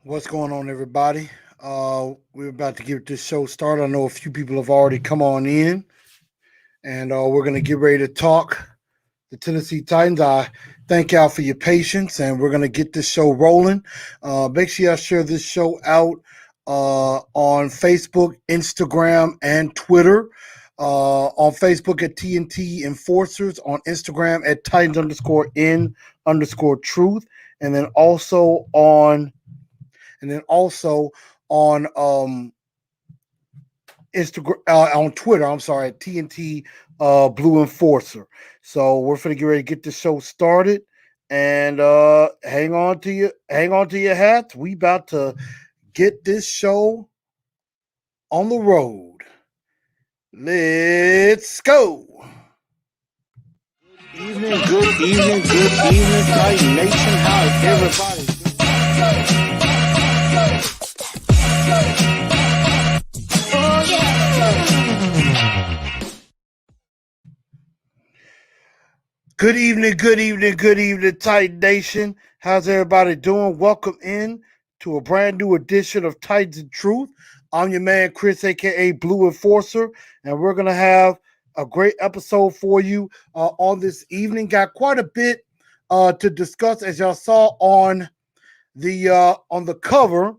What's going on, everybody? We're about to get this show started. I know a few people have already come on in, and we're going to get ready to talk the Tennessee Titans. I thank y'all for your patience, and we're going to get this show rolling. Make sure y'all share this show out on Facebook, Instagram, and Twitter. On Facebook at TNT Enforcers, on Instagram at Titans underscore N underscore Truth, and then also on and then also on Instagram on Twitter. I'm sorry, at TNT Blue Enforcer. So we're gonna get ready to get the show started, and hang on to your hats. We about to get this show on the road. Let's go. Good evening, Titan Nation. How is everybody? Good evening, Titan Nation. How's everybody doing? Welcome in to a brand new edition of Titans and Truth. I'm your man, Chris, aka Blue Enforcer, and we're going to have a great episode for you on this evening. Got quite a bit to discuss, as y'all saw on the cover.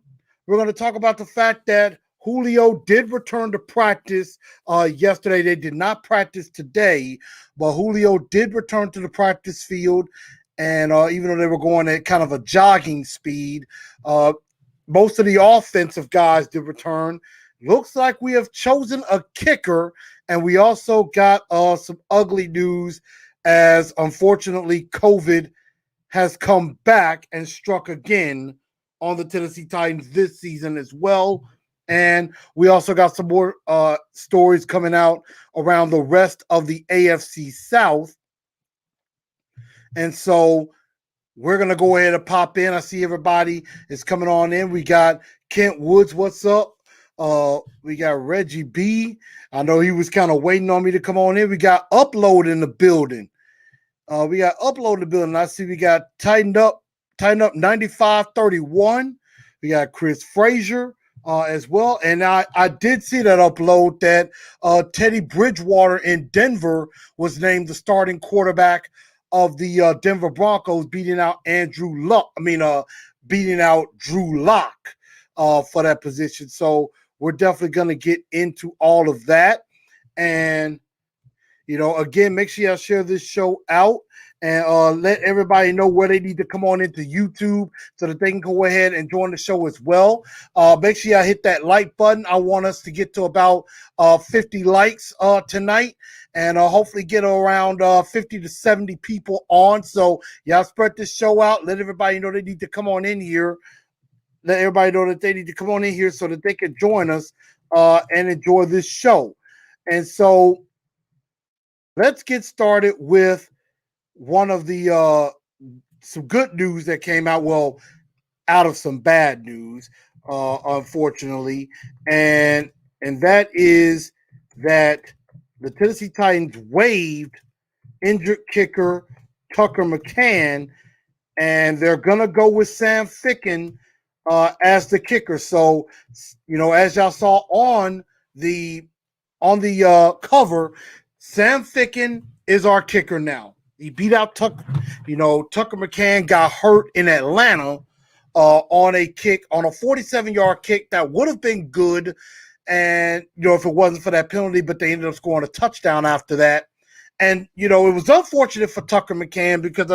We're going to talk about the fact that Julio did return to practice yesterday. They did not practice today, but Julio did return to the practice field. And even though they were going at kind of a jogging speed, most of the offensive guys did return. Looks like we have chosen a kicker, and we also got some ugly news as, unfortunately, COVID has come back and struck again on the Tennessee Titans this season as well. And we also got some more stories coming out around the rest of the AFC South. And so we're going to go ahead and pop in. I see everybody is coming on in. We got Kent Woods, what's up? We got Reggie B. I know he was kind of waiting on me to come on in. We got Upload in the building. I see we got tightened up 95-31. We got Chris Frazier as well. And I did see that upload that Teddy Bridgewater in Denver was named the starting quarterback of the Denver Broncos, beating out Drew Lock for that position. So we're definitely going to get into all of that. And again, make sure y'all share this show out and let everybody know where they need to come on into YouTube so that they can go ahead and join the show as well. Make sure y'all hit that like button. I want us to get to about 50 likes tonight and hopefully get around 50 to 70 people on. So y'all spread this show out. Let everybody know they need to come on in here. Let everybody know that they need to come on in here so that they can join us and enjoy this show. And so let's get started with one of the some good news that came out. Well, out of some bad news, unfortunately, and that is that the Tennessee Titans waived injured kicker Tucker McCann, and they're gonna go with Sam Ficken as the kicker. So, as y'all saw on the cover, Sam Ficken is our kicker now. He beat out Tucker. Tucker McCann got hurt in Atlanta on a 47-yard kick that would have been good, and if it wasn't for that penalty, but they ended up scoring a touchdown after that. And it was unfortunate for Tucker McCann because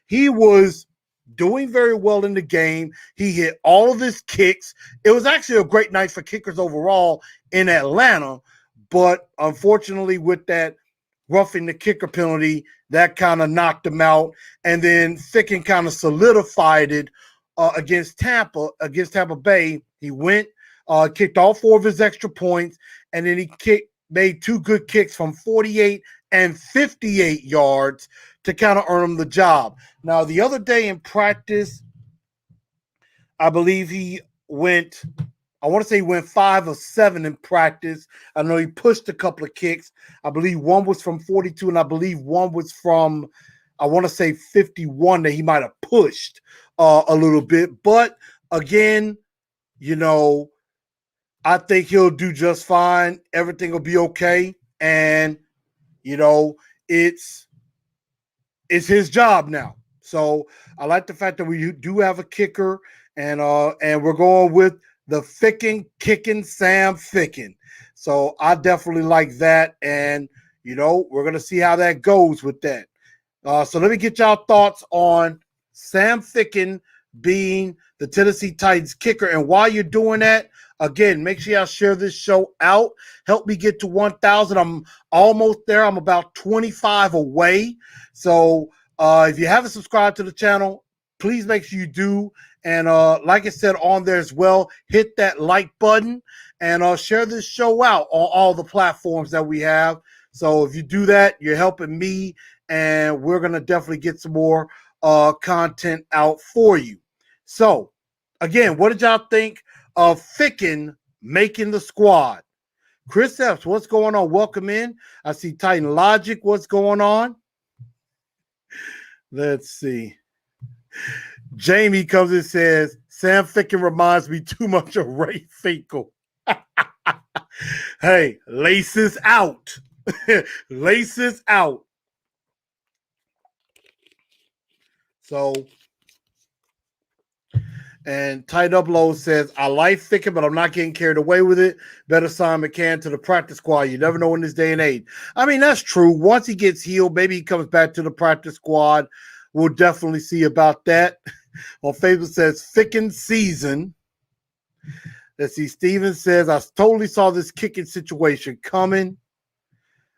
he was doing very well in the game. He hit all of his kicks. It was actually a great night for kickers overall in Atlanta. But unfortunately, with that roughing the kicker penalty, that kind of knocked him out. And then Ficken kind of solidified it against Tampa Bay. He went, kicked all 4 of his extra points, and then he made 2 good kicks from 48 and 58 yards to kind of earn him the job. Now, the other day in practice, I believe he went 5 of 7 in practice. I know he pushed a couple of kicks. I believe one was from 42, and I believe one was from, I want to say 51 that he might have pushed a little bit. But again, you know, I think he'll do just fine. Everything will be okay. And, you know, it's his job now. So I like the fact that we do have a kicker, and we're going with the Ficken kicking Sam Ficken. So I definitely like that, and you know we're gonna see how that goes with that. So let me get y'all thoughts on Sam Ficken being the Tennessee Titans kicker. And while you're doing that, again, make sure y'all share this show out. Help me get to 1,000. I'm almost there. I'm about 25 away. So if you haven't subscribed to the channel, please make sure you do. And like I said on there as well, hit that like button and share this show out on all the platforms that we have. So if you do that, you're helping me, and we're going to definitely get some more content out for you. So, again, what did y'all think of Ficken making the squad? Chris Epps, what's going on? Welcome in. I see Titan Logic. What's going on? Let's see. Jamie comes and says, Sam Ficken reminds me too much of Ray Finkel. Hey, laces out. Laces out. So, and Tight Upload says, I like Ficken, but I'm not getting carried away with it. Better sign McCann to the practice squad. You never know in this day and age. I mean, that's true. Once he gets healed, maybe he comes back to the practice squad. We'll definitely see about that. Well, Facebook says, Ficken season. Let's see. Steven says, I totally saw this kicking situation coming.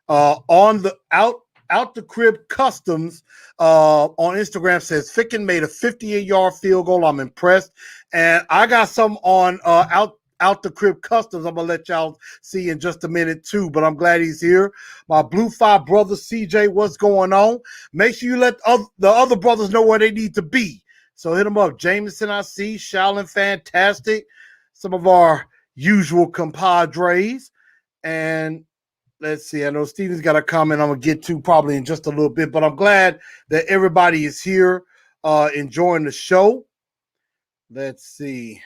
On the out the crib customs on Instagram says Ficken made a 58-yard field goal. I'm impressed. And I got some on out the crib customs. I'm gonna let y'all see in just a minute too, but I'm glad he's here. My Blue 5 brother CJ, what's going on? Make sure you let the other brothers know where they need to be. So hit them up. Jameson, I see. Shaolin, fantastic. Some of our usual compadres. And let's see. I know Steven's got a comment I'm going to get to probably in just a little bit, but I'm glad that everybody is here enjoying the show. Let's see.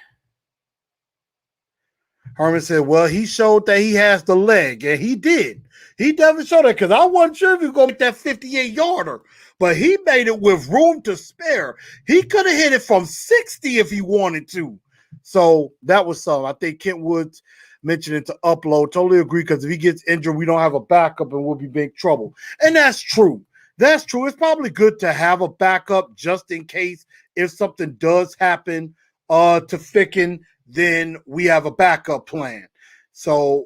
Herman said, well, he showed that he has the leg, and he did. He definitely showed that because I wasn't sure if he was going to make that 58-yarder, but he made it with room to spare. He could have hit it from 60 if he wanted to. So that was something. I think Kent Woods mentioned it to Upload. Totally agree, because if he gets injured, we don't have a backup and we'll be big trouble. And that's true. That's true. It's probably good to have a backup just in case if something does happen to Ficken, then we have a backup plan. So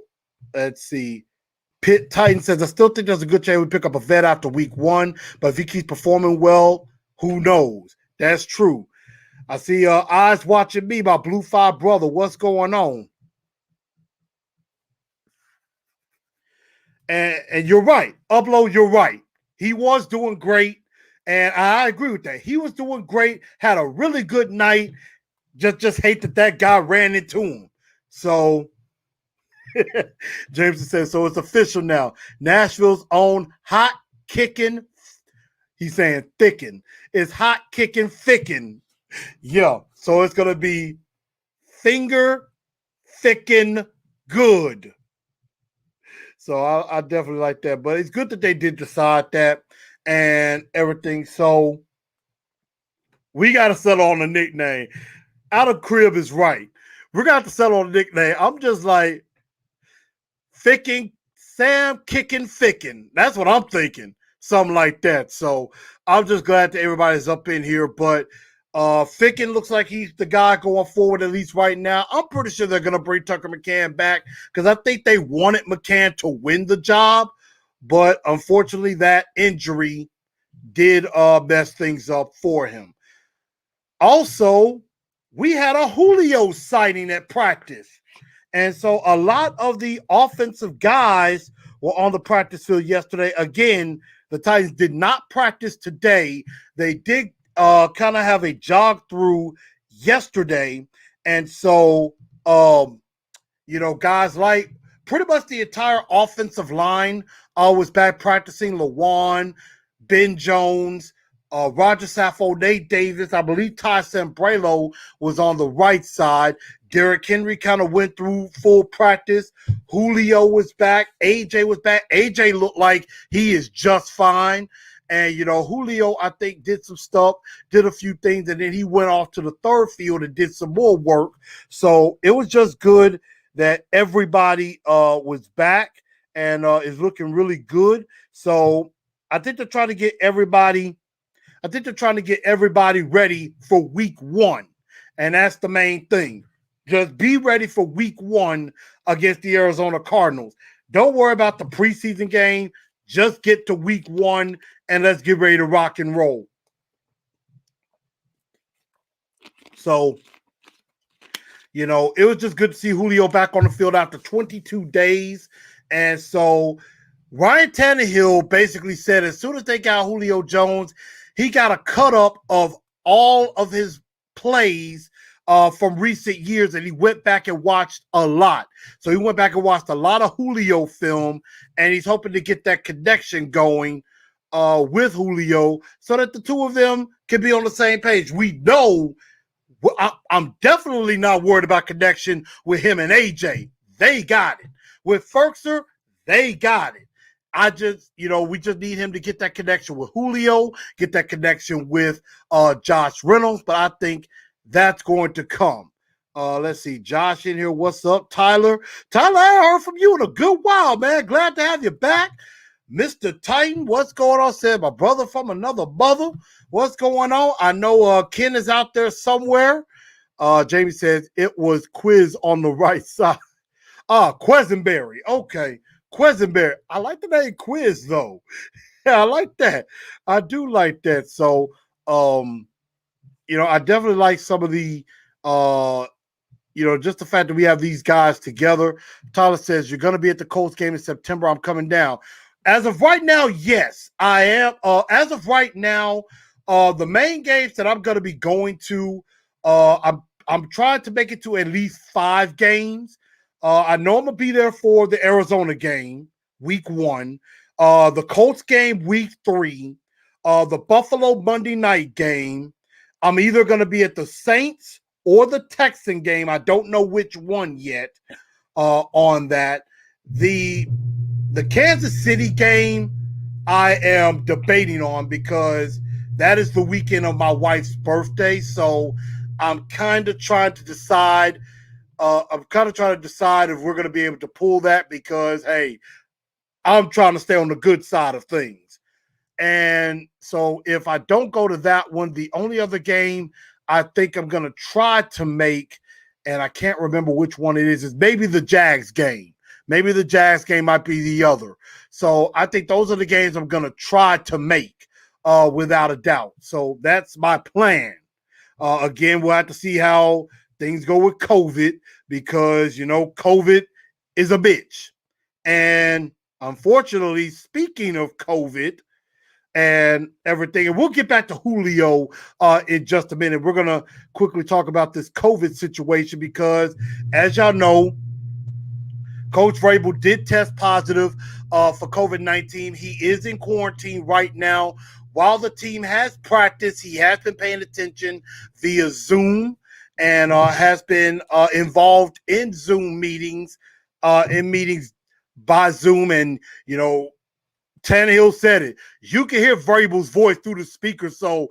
let's see. Pitt Titan says, I still think there's a good chance we pick up a vet after week 1, but if he keeps performing well, who knows? That's true. I see eyes watching me, my Blue 5 brother. What's going on? And you're right. Upload, you're right. He was doing great, and I agree with that. He was doing great, had a really good night. Just hate that guy ran into him. So Jameson says, so it's official now. Nashville's own hot kicking. He's saying Ficken. It's hot kicking Ficken. Yeah. So it's going to be finger Ficken good. So I definitely like that. But it's good that they did decide that and everything. So we got to settle on a nickname. Out of crib is right. We're going to have to settle on a nickname. I'm just like, Ficken, Sam kicking Ficken. That's what I'm thinking. Something like that. So I'm just glad that everybody's up in here. But Ficken looks like he's the guy going forward, at least right now. I'm pretty sure they're going to bring Tucker McCann back because I think they wanted McCann to win the job. But unfortunately, that injury did mess things up for him. Also, we had a Julio sighting at practice. And so a lot of the offensive guys were on the practice field yesterday. Again, the Titans did not practice today. They did kind of have a jog through yesterday. And so, guys like pretty much the entire offensive line was back practicing. Lawan, Ben Jones, Roger Saffo, Nate Davis, I believe Ty Sambrelo was on the right side. Derrick Henry kind of went through full practice. Julio was back. AJ was back. AJ looked like he is just fine. And, Julio, I think, did some stuff, did a few things, and then he went off to the third field and did some more work. So it was just good that everybody was back and is looking really good. So I think they're trying to get everybody ready for week one. And that's the main thing. Just be ready for week one against the Arizona Cardinals. Don't worry about the preseason game. Just get to week one and let's get ready to rock and roll. So, it was just good to see Julio back on the field after 22 days. And so Ryan Tannehill basically said as soon as they got Julio Jones, he got a cut up of all of his plays from recent years, and he went back and watched a lot. So he went back and watched a lot of Julio film, and he's hoping to get that connection going with Julio so that the two of them can be on the same page. We know I'm definitely not worried about connection with him and AJ. They got it. With Ferkser, they got it. We just need him to get that connection with Julio, get that connection with Josh Reynolds, but I think that's going to come. Let's see. Josh in here. What's up, Tyler? Tyler, I heard from you in a good while, man. Glad to have you back. Mr. Titan, what's going on? Said my brother from another mother. What's going on? I know Ken is out there somewhere. Jamie says it was Quiz on the right side. Quisenberry. Okay. Quisenberry. I like the name Quiz, though. Yeah, I like that. I do like that. So, I definitely like some of the, just the fact that we have these guys together. Tyler says, you're going to be at the Colts game in September. I'm coming down. As of right now, yes, I am. As of right now, the main games that I'm going to be going to, I'm trying to make it to at least 5 games. I know I'm going to be there for the Arizona game, week 1, the Colts game, week 3, the Buffalo Monday night game. I'm either going to be at the Saints or the Texan game. I don't know which one yet on that. The Kansas City game, I am debating on because that is the weekend of my wife's birthday. So I'm kind of trying to decide. if we're going to be able to pull that because, hey, I'm trying to stay on the good side of things. And so if I don't go to that one, the only other game I think I'm going to try to make, and I can't remember which one it is maybe the Jags game. Maybe the Jags game might be the other. So I think those are the games I'm going to try to make without a doubt. So that's my plan. Again, we'll have to see how things go with COVID because, COVID is a bitch. And unfortunately, speaking of COVID and everything, and we'll get back to Julio in just a minute. We're going to quickly talk about this COVID situation because, as y'all know, Coach Vrabel did test positive for COVID-19. He is in quarantine right now. While the team has practiced, he has been paying attention via Zoom and has been involved in Zoom meetings, by Zoom. And, Tannehill said it. You can hear Vrabel's voice through the speaker. So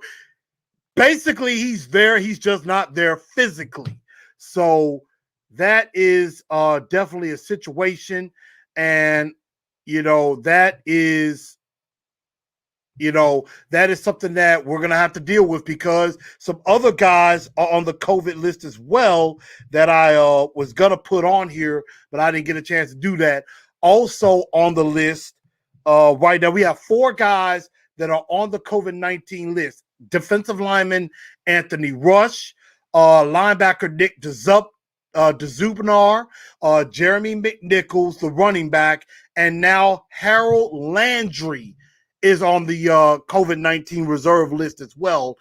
basically, he's there. He's just not there physically. So that is definitely a situation. And, that is something that we're going to have to deal with because some other guys are on the COVID list as well that I was going to put on here, but I didn't get a chance to do that. Also on the list right now, we have 4 guys that are on the COVID-19 list. Defensive lineman Anthony Rush, linebacker Nick Dzubnar, Jeremy McNichols, the running back, and now Harold Landry is on the COVID-19 reserve list as well.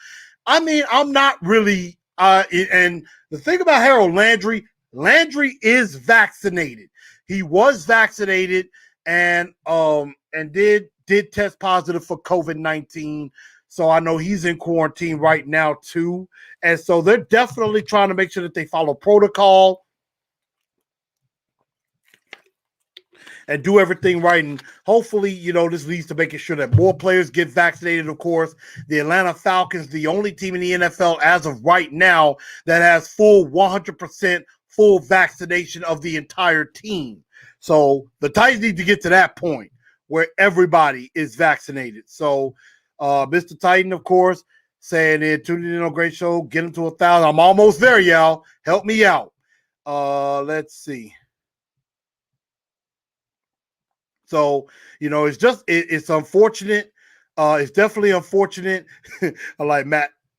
I mean, I'm not really and the thing about Harold Landry is vaccinated. He was vaccinated and did test positive for COVID-19. So I know he's in quarantine right now too. And so they're definitely trying to make sure that they follow protocol and do everything right. And hopefully, this leads to making sure that more players get vaccinated, of course. The Atlanta Falcons, the only team in the NFL as of right now that has full 100% full vaccination of the entire team. So the Titans need to get to that point where everybody is vaccinated. So Mr. Titan, of course, saying it, tuning in on a great show, get him to 1,000. I'm almost there, y'all. Help me out. Let's see. So, it's unfortunate. It's definitely unfortunate. I like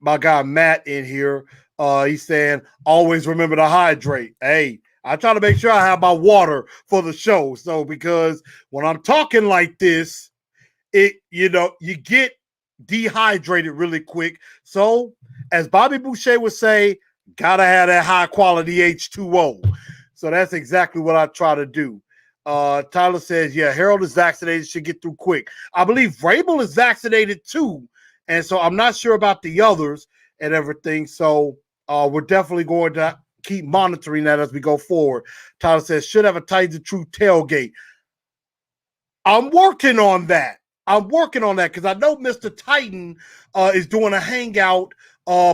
my guy Matt in here. He's saying, always remember to hydrate. Hey, I try to make sure I have my water for the show. So, because when I'm talking like this, you get dehydrated really quick. So, as Bobby Boucher would say, gotta have that high quality H2O. So that's exactly what I try to do. Tyler says, yeah, Harold is vaccinated, should get through quick. I believe Vrabel is vaccinated too. And so I'm not sure about the others and everything. So we're definitely going to keep monitoring that as we go forward. Tyler says, should have a Titans of Truth tailgate. I'm working on that. Because I know Mr. Titan is doing a hangout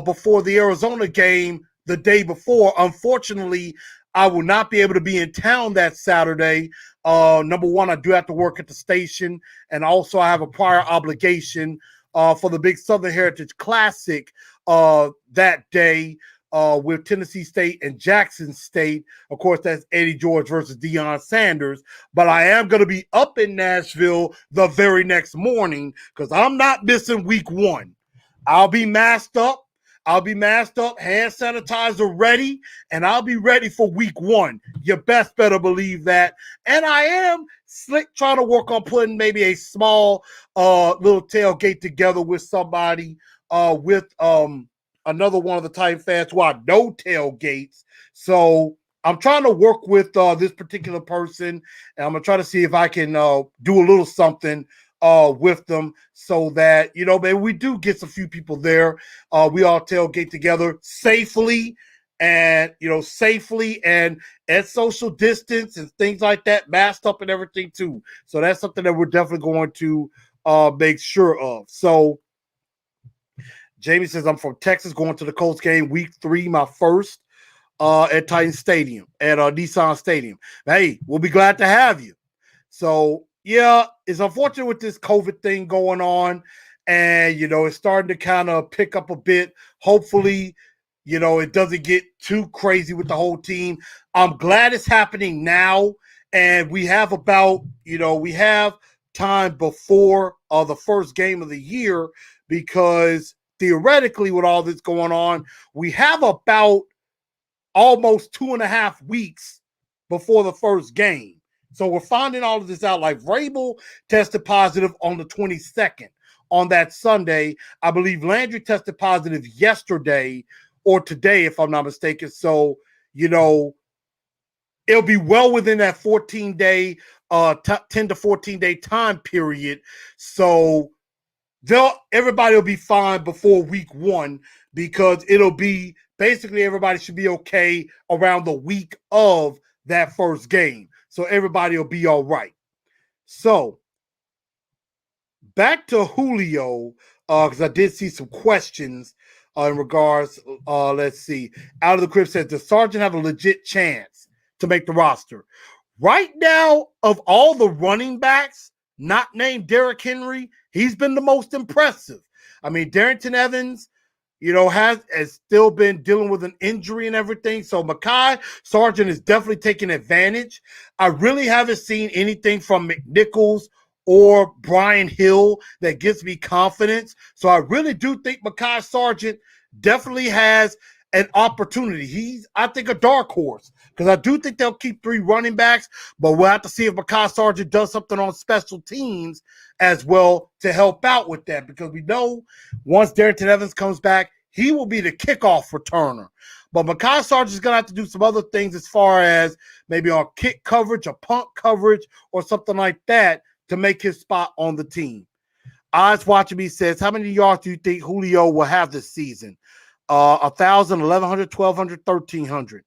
before the Arizona game the day before. Unfortunately, I will not be able to be in town that Saturday. Number one, I do have to work at the station, and also I have a prior obligation for the Big Southern Heritage Classic that day with Tennessee State and Jackson State. Of course, that's Eddie George versus Deion Sanders. But I am going to be up in Nashville the very next morning because I'm not missing week one. I'll be masked up, hand sanitizer ready, and I'll be ready for week one. You best better believe that. And I am trying to work on putting maybe a small little tailgate together with somebody with another one of the Titan fans who I know tailgates. So I'm trying to work with this particular person, and I'm going to try to see if I can do a little something with them so that, maybe we do get some few people there. We all tailgate together safely and at social distance and things like that, masked up and everything too. So that's something that we're definitely going to make sure of. So Jamie says, I'm from Texas, going to the Colts game week 3, my first at Titan Stadium, at Nissan Stadium. Hey, we'll be glad to have you. So, yeah, it's unfortunate with this COVID thing going on. And, it's starting to kind of pick up a bit. Hopefully, it doesn't get too crazy with the whole team. I'm glad it's happening now. And we have we have time before the first game of the year because theoretically with all this going on, we have about almost 2.5 weeks before the first game. So we're finding all of this out. Like Vrabel tested positive on the 22nd on that Sunday. I believe Landry tested positive yesterday or today, if I'm not mistaken. So, it'll be well within that 14-day, 10 to 14-day time period. So everybody will be fine before week 1 because it'll be basically everybody should be okay around the week of that first game. So everybody will be all right. So back to Julio, because I did see some questions in regards. Let's see. Out of the Crib says, does Sargent have a legit chance to make the roster? Right now, of all the running backs not named Derrick Henry, he's been the most impressive. I mean, Darrington Evans, has still been dealing with an injury and everything. So Mekhi Sargent is definitely taking advantage. I really haven't seen anything from McNichols or Brian Hill that gives me confidence. So I really do think Mekhi Sargent definitely has an opportunity. He's, I think, a dark horse because I do think they'll keep 3 running backs, but we'll have to see if Mekhi Sargent does something on special teams as well to help out with that because we know once Darrington Evans comes back, he will be the kickoff returner. But Mekhi Sargent is going to have to do some other things as far as maybe on kick coverage or punt coverage or something like that to make his spot on the team. Eyes Watching Me says, how many yards do you think Julio will have this season? 1,000, 1,100, 1,200, 1,300.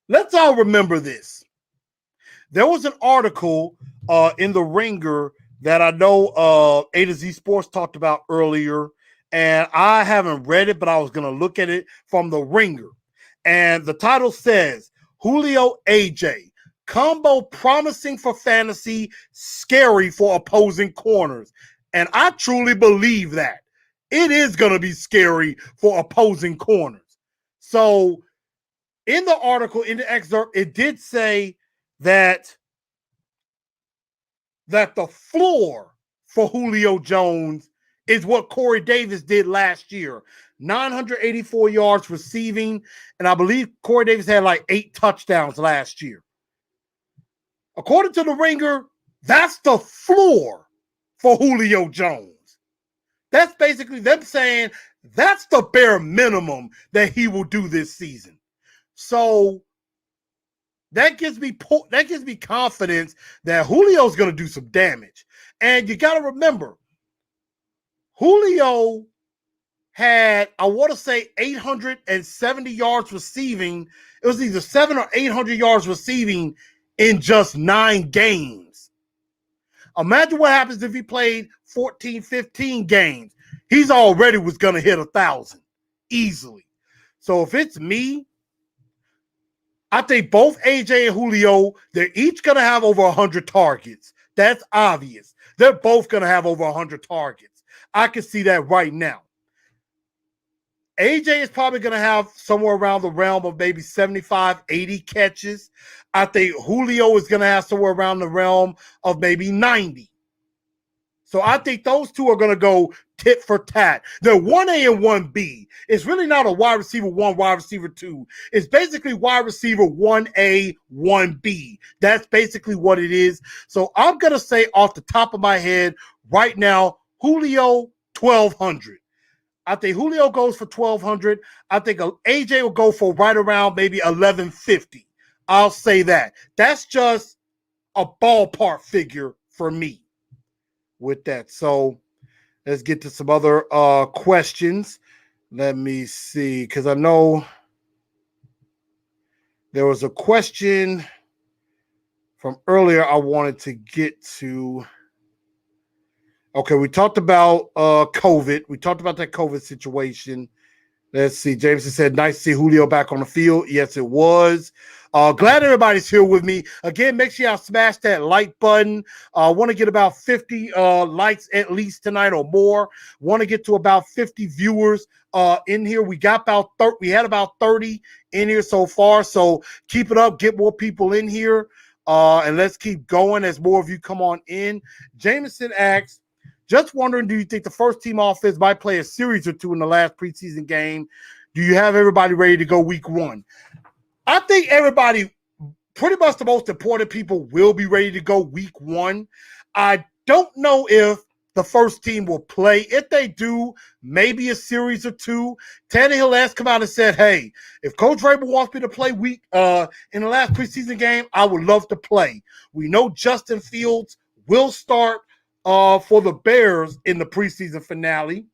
Let's all remember this. There was an article in the Ringer that I know A to Z Sports talked about earlier, and I haven't read it, but I was going to look at it from the Ringer. And the title says, Julio AJ, combo promising for fantasy, scary for opposing corners. And I truly believe that. It is going to be scary for opposing corners. So in the article, in the excerpt, it did say that the floor for Julio Jones is what Corey Davis did last year. 984 yards receiving, and I believe Corey Davis had like 8 touchdowns last year. According to the Ringer, that's the floor for Julio Jones. That's basically them saying that's the bare minimum that he will do this season. So that gives me confidence that Julio's going to do some damage. And you got to remember, Julio had, I want to say, 870 yards receiving. It was either 700 or 800 yards receiving in just 9 games. Imagine what happens if he played 14, 15 games. He's already was going to hit 1,000 easily. So if it's me, I think both AJ and Julio, they're each going to have over 100 targets. That's obvious. They're both going to have over 100 targets. I can see that right now. AJ is probably going to have somewhere around the realm of maybe 75, 80 catches. I think Julio is going to have somewhere around the realm of maybe 90. So I think those two are going to go tit for tat. They're 1A and 1B. It's really not a wide receiver 1, wide receiver 2. It's basically wide receiver 1A, 1B. That's basically what it is. So I'm going to say off the top of my head right now, Julio, 1,200. I think Julio goes for 1,200. I think AJ will go for right around maybe 1,150. I'll say that. That's just a ballpark figure for me with that. So let's get to some other questions. Let me see, because I know there was a question from earlier I wanted to get to. Okay, we talked about COVID. We talked about that COVID situation. Let's see. Jameson said, nice to see Julio back on the field. Yes, it was. Glad everybody's here with me. Again, make sure y'all smash that like button. I want to get about 50 likes at least tonight or more. Want to get to about 50 viewers in here. We got about 30. We had about 30 in here so far. So keep it up. Get more people in here. And let's keep going as more of you come on in. Jameson asks, just wondering, do you think the first team offense might play a series or 2 in the last preseason game? Do you have everybody ready to go week 1? I think everybody, pretty much the most important people, will be ready to go week 1. I don't know if the first team will play. If they do, maybe a series or 2. Tannehill has come out and said, hey, if Coach Vrabel wants me to play in the last preseason game, I would love to play. We know Justin Fields will start for the Bears in the preseason finale.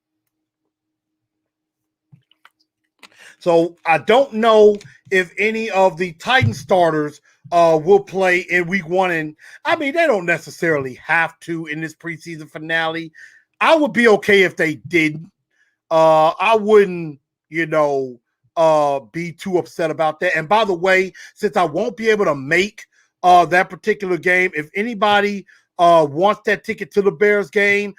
So I don't know if any of the Titans starters will play in week 1. And I mean, they don't necessarily have to in this preseason finale. I would be okay if they didn't. I wouldn't, be too upset about that. And by the way, since I won't be able to make that particular game, if anybody wants that ticket to the Bears game,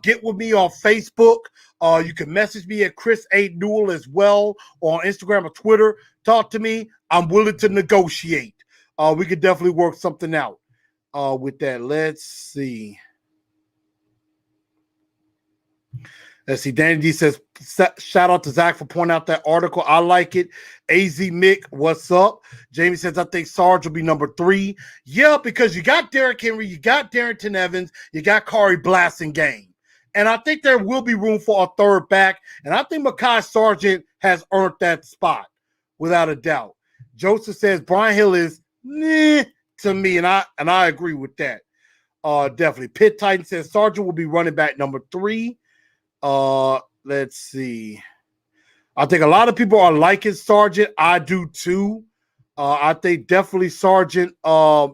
get with me on Facebook. You can message me at Chris A. Newell as well on Instagram or Twitter. Talk to me. I'm willing to negotiate. We could definitely work something out with that. Let's see. Danny D says, shout out to Zach for pointing out that article. I like it. AZ Mick, what's up? Jamie says, I think Sarge will be number 3. Yeah, because you got Derrick Henry, you got Darrington Evans, you got Kari Blasingame. And I think there will be room for a third back. And I think Mekhi Sargent has earned that spot, without a doubt. Joseph says, Brian Hill is to me, and I agree with that. Definitely. Pitt Titan says Sargent will be running back number 3. Let's see. I think a lot of people are liking Sargent. I do too. I think definitely Sargent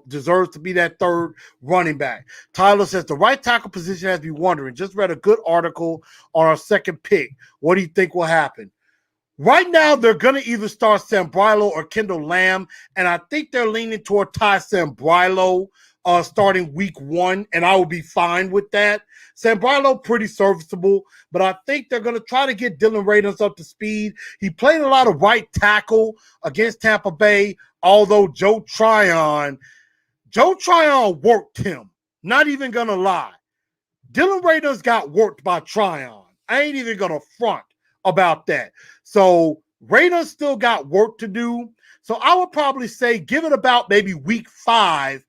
deserves to be that third running back. Tyler says the right tackle position has me wondering. Just read a good article on our second pick. What do you think will happen? Right now, they're going to either start Sambrilo or Kendall Lamb, and I think they're leaning toward Ty Sambrilo starting week 1, and I will be fine with that. Sambrilo, pretty serviceable, but I think they're going to try to get Dylan Radunz up to speed. He played a lot of right tackle against Tampa Bay, although Joe Tryon worked him. Not even going to lie. Dylan Radunz got worked by Tryon. I ain't even going to front about that. So Radunz still got work to do. So I would probably say give it about maybe week 5.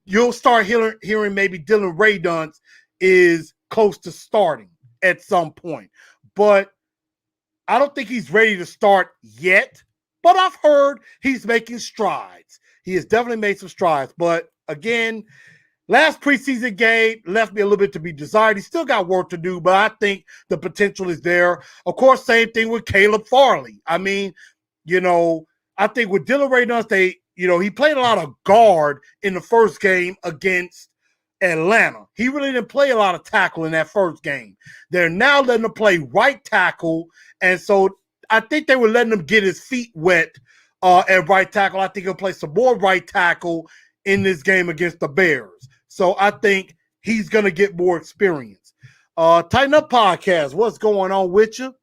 You'll start hearing maybe Dylan Radunz is close to starting at some point. But I don't think he's ready to start yet. But I've heard he's making strides. He has definitely made some strides. But again, last preseason game left me a little bit to be desired. He still got work to do, but I think the potential is there. Of course, same thing with Caleb Farley. I mean, I think with Dylan Radunz, he played a lot of guard in the first game against Atlanta. He really didn't play a lot of tackle in that first game. They're now letting him play right tackle, and so I think they were letting him get his feet wet at right tackle. I think he'll play some more right tackle in this game against the Bears. So I think he's going to get more experience. Tighten Up Podcast, what's going on with you?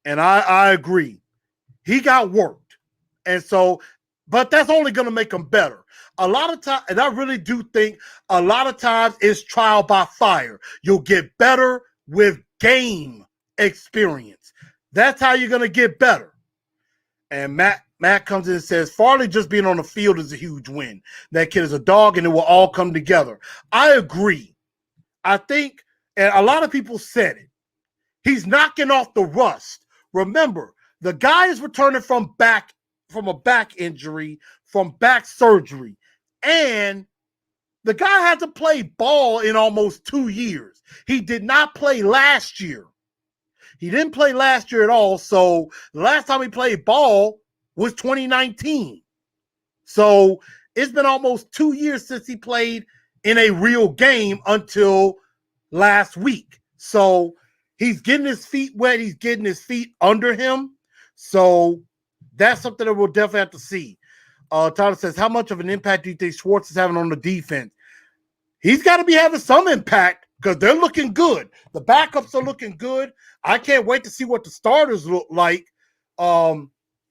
And I agree. He got worked. And so, but that's only going to make him better. A lot of times, and I really do think a lot of times it's trial by fire. You'll get better with game experience. That's how you're going to get better. And Matt comes in and says, Farley just being on the field is a huge win. That kid is a dog, and it will all come together. I agree. I think, and a lot of people said it, he's knocking off the rust. Remember, the guy is returning from a back injury, from back surgery, and the guy hasn't played ball in almost 2 years. He did not play last year. He didn't play last year at all, so the last time he played ball was 2019. So it's been almost 2 years since he played in a real game until last week. So he's getting his feet wet. He's getting his feet under him. So that's something that we'll definitely have to see. Tyler says, how much of an impact do you think Schwartz is having on the defense? He's got to be having some impact because they're looking good. The backups are looking good. I can't wait to see what the starters look like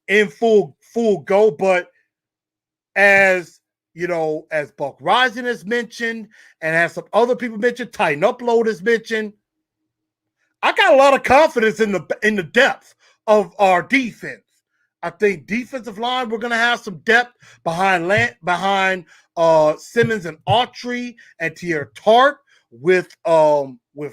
in full go. But as as Buck Rising has mentioned, and as some other people mentioned, Titan Upload has mentioned, I got a lot of confidence in the depth of our defense. I think defensive line, we're going to have some depth behind Simmons and Autry and Tier Tart with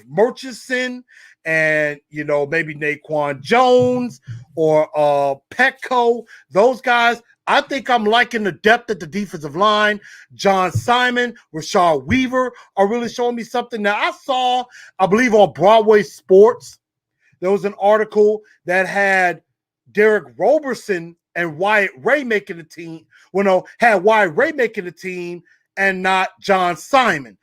Murchison and maybe Naquan Jones or Petco. Those guys, I think I'm liking the depth at the defensive line. John Simon, Rashard Weaver are really showing me something. Now, I saw, I believe on Broadway Sports, there was an article that had Derek Roberson and Wyatt Ray making the team. Had Wyatt Ray making the team and not John Simon.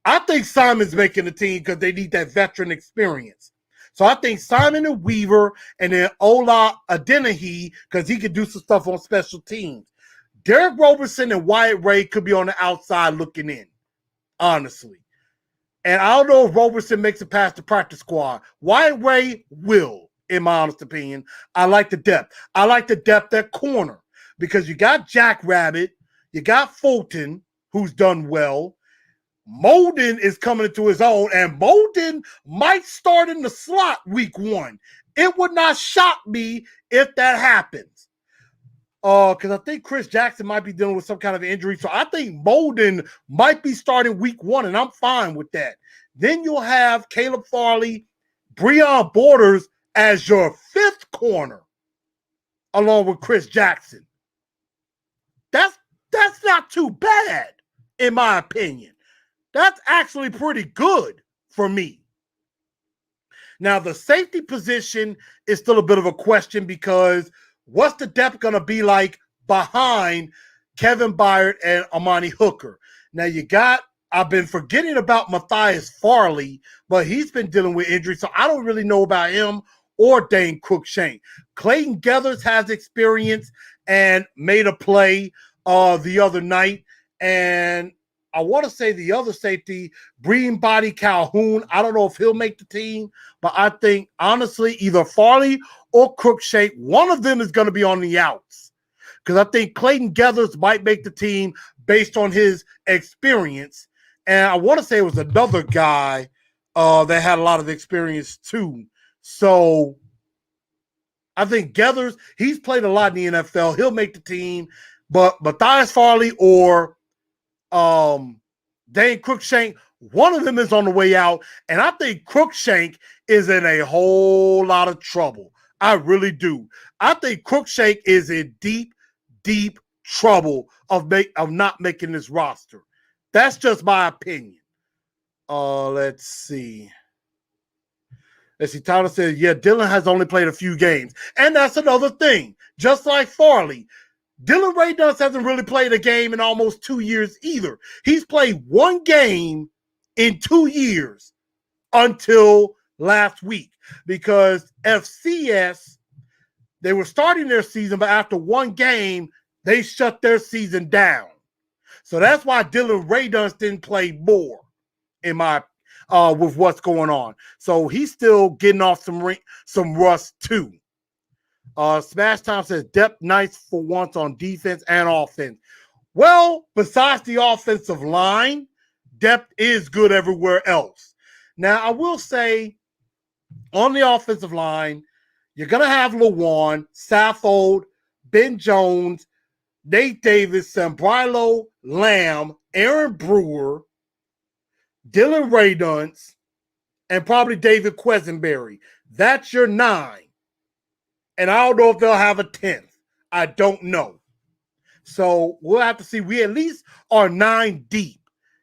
I think Simon's making the team because they need that veteran experience. So I think Simon and Weaver and then Ola Adenahi because he could do some stuff on special teams. Derek Roberson and Wyatt Ray could be on the outside looking in, honestly. And I don't know if Roberson makes it past the practice squad. Wyatt Ray will, in my honest opinion. I like the depth. I like the depth at corner because you got Jack Rabbit, you got Fulton, who's done well. Molden is coming into his own, and Molden might start in the slot week 1. It would not shock me if that happens. Because I think Chris Jackson might be dealing with some kind of injury. So I think Molden might be starting week 1, and I'm fine with that. Then you'll have Caleb Farley, Breon Borders as your 5th corner, along with Chris Jackson. That's not too bad. in my opinion. That's actually pretty good for me. Now, the safety position is still a bit of a question because what's the depth going to be like behind Kevin Byard and Amani Hooker? Now, I've been forgetting about Matthias Farley, but he's been dealing with injury, so I don't really know about him or Dane Cruikshank. Clayton Geathers has experience and made a play the other night, and I want to say the other safety, Bream Body Calhoun, I don't know if he'll make the team, but I think, honestly, either Farley or Cruikshank, one of them is going to be on the outs. Because I think Clayton Geathers might make the team based on his experience. And I want to say it was another guy that had a lot of experience too. So I think Geathers, he's played a lot in the NFL. He'll make the team. But Matthias Farley or Dane Cruikshank, one of them is on the way out, and I think Cruikshank is in a whole lot of trouble. I really do. I think Cruikshank is in deep, deep trouble of not making this roster. That's just my opinion. Let's see. Tyler says, yeah, Dylan has only played a few games. And that's another thing. Just like Farley, Dylan Ray-Dunst hasn't really played a game in almost 2 years either. He's played one game in 2 years until last week because FCS, they were starting their season, but after one game, they shut their season down. So that's why Dylan Ray-Dunst didn't play more in my with what's going on. So he's still getting off some rust too. Smash Time says depth nice for once on defense and offense. Well, besides the offensive line, depth is good everywhere else. Now, I will say on the offensive line, you're going to have Lawan, Saffold, Ben Jones, Nate Davis, Sambrilo, Lamb, Aaron Brewer, Dylan Ray-Dunst, and probably David Quesenberry. That's your 9. And I don't know if they'll have a 10th. I don't know. So we'll have to see. We at least are 9 deep.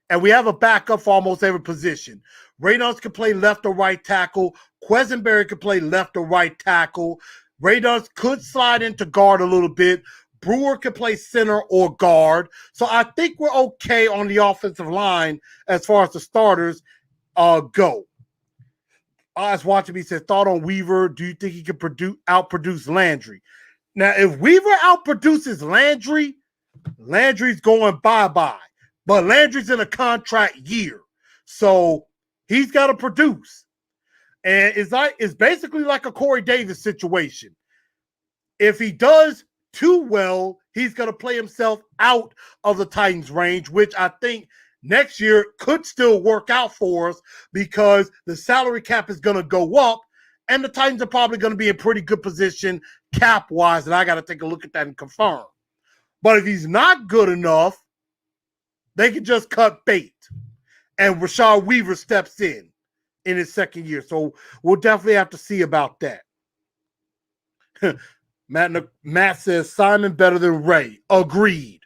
And we have a backup for almost every position. Ray-Dunst can play left or right tackle. Quesenberry can play left or right tackle. Ray-Dunst could slide into guard a little bit. Brewer can play center or guard. So I think we're okay on the offensive line as far as the starters go. I was watching me say, thought on Weaver. Do you think he can outproduce Landry? Now, if Weaver outproduces Landry, Landry's going bye-bye. But Landry's in a contract year. So he's got to produce. And it's basically like a Corey Davis situation. If he does too well, he's going to play himself out of the Titans range, which I think next year could still work out for us because the salary cap is going to go up and the Titans are probably going to be in pretty good position cap-wise, and I got to take a look at that and confirm. But if he's not good enough, they can just cut bait. And Rashad Weaver steps in his second year. So we'll definitely have to see about that. Matt says Simon better than Ray. Agreed.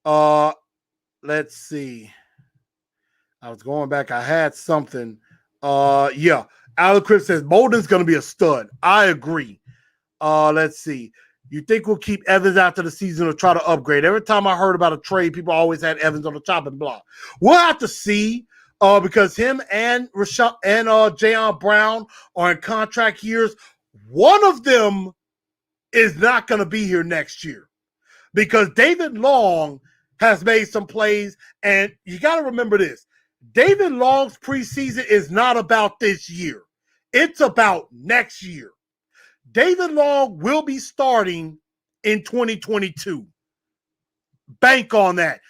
Let's see. I was going back. I had something. Yeah. Alan Cripps says Bolden's going to be a stud. I agree. Let's see. You think we'll keep Evans after the season or try to upgrade? Every time I heard about a trade, people always had Evans on the chopping block. We'll have to see because him and Rashad and Jayon Brown are in contract years. One of them is not going to be here next year because David Long has made some plays, and you got to remember this. David Long's preseason is not about this year. It's about next year. David Long will be starting in 2022. Bank on that.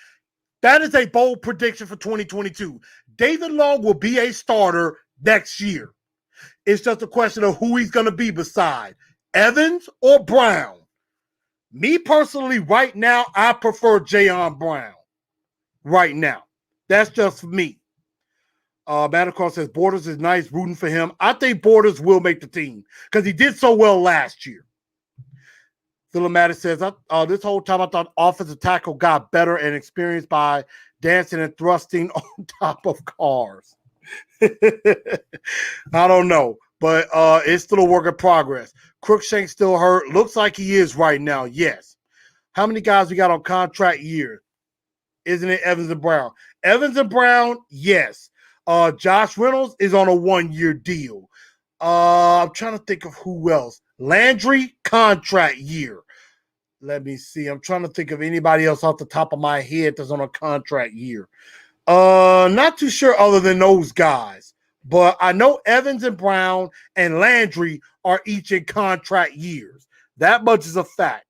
That is a bold prediction for 2022. David Long will be a starter next year. It's just a question of who he's going to be beside Evans or Brown. Me personally, right now, I prefer Jayon Brown. Right now. That's just me. Manacross says Borders is nice, rooting for him. I think Borders will make the team because he did so well last year. Philomatic says, this whole time I thought offensive tackle got better and experienced by dancing and thrusting on top of cars. I don't know, but it's still a work in progress. Crookshank still hurt. Looks like he is right now, yes. How many guys we got on contract year? Isn't it Evans and Brown? Evans and Brown, yes. Josh Reynolds is on a 1-year deal. I'm trying to think of who else. Landry, contract year. Let me see. I'm trying to think of anybody else off the top of my head that's on a contract year. Not too sure other than those guys. But I know Evans and Brown and Landry are each in contract years. That much is a fact.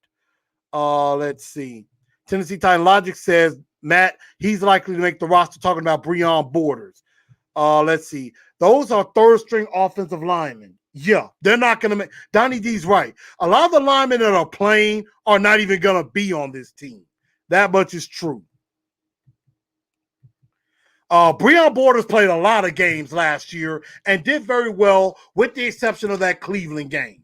Let's see. Tennessee Titan Logic says, Matt, he's likely to make the roster talking about Breon Borders. Let's see. Those are third-string offensive linemen. Yeah, they're not going to make – Donnie D's right. A lot of the linemen that are playing are not even going to be on this team. That much is true. Breon Borders played a lot of games last year and did very well with the exception of that Cleveland game.